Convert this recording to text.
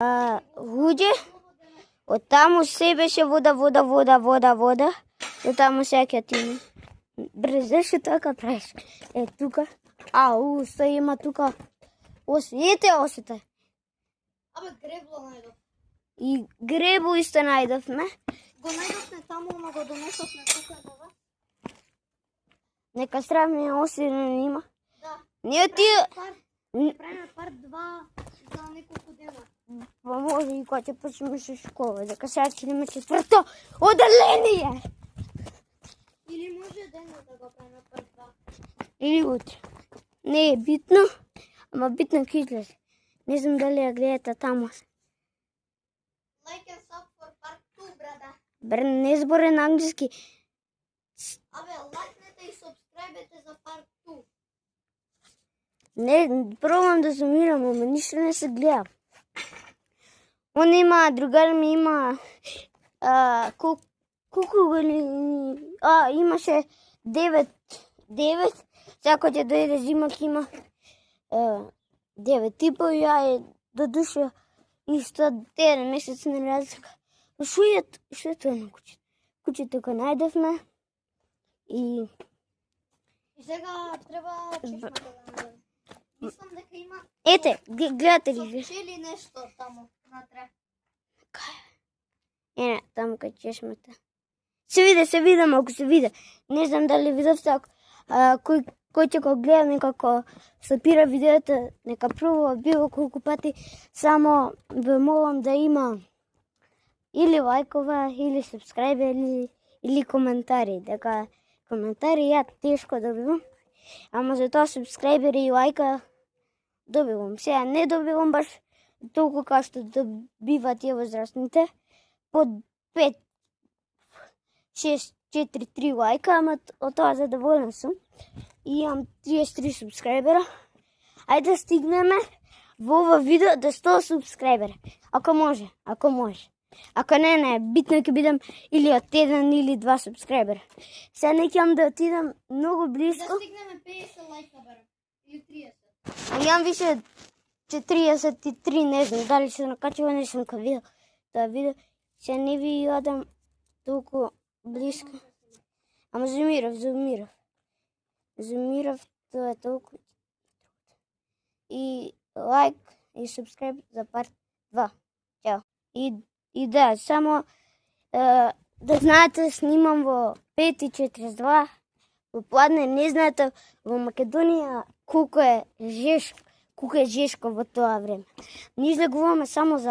Луѓе, од таму се беше вода. Од таму сеќа ти. Зашто така правиш? Тука. Се има тука. Осете. Абе, гребло најдов. И гребо исто најдовме. Го најдовме таму, ама го донесовме тука до вас. Нека сравни осирен има. Да. Ние тие... Правиме парт 2 за неколку дена. Па може и кога ќе почнеме со школа, дека сега ќе имаме четврто оделение. Или може денес да го правиме парт 2. Или утре. Не е битно, ама битно ќе излезе. Не знам дали ја гледате таму. Like and sub for part 2, брада. Бре, не зборе на англиски. Абе, лайкнете и субскрайбете за парт 2. Не, пробам да зумирам, ама ништо не се гледа. Он има, другар ми има колку години? Имаше 9. Сега кога ќе дојде зима ќе има 9 типа и ја до душа исто 1 месец на разлика. Шо е тоа на куќето? Куќето го најдовме и сега треба чешма да најдем. Мислам дека има... Ете, гледате ли ви? Пчели нешто таму, натре. Не, таму кај чешмата. Се виде, малку се виде. Не знам дали видовте, кој ќе го гледа, некако стопира видеото, нека пробува било колку пати, само ве молам да има или лайкова, или субскрайбери, или коментари. Дека коментари ја тешко добивам, ама за тоа субскрайбери и лайка добивам. Сега не добивам баш толку како што добиват тие возрастните, под 5, 6, 4, 3 лайка, ама од тоа задоволен сум. И имам 33 субскрайбера. Ајде да стигнеме во ова видео до 100 субскрайбера. Ако може. Ако не, битно ќе бидам или од 1 или 2 субскрайбера. Сега не ќе да отидам многу близко. Да стигнеме 50 лайка, бара. Или 30. Имам више 43, не знам дали се накачува, не сум ка видел тоа видео. Сега не ви јадам толку близко. Ама зумирав, тоа е толку. И лайк и субскрайб за парт 2. Чао. И да, само да знаете, снимам во 5:42 во пладне. Не знаете во Македонија колку е жешко во тоа време. Ние излегуваме само за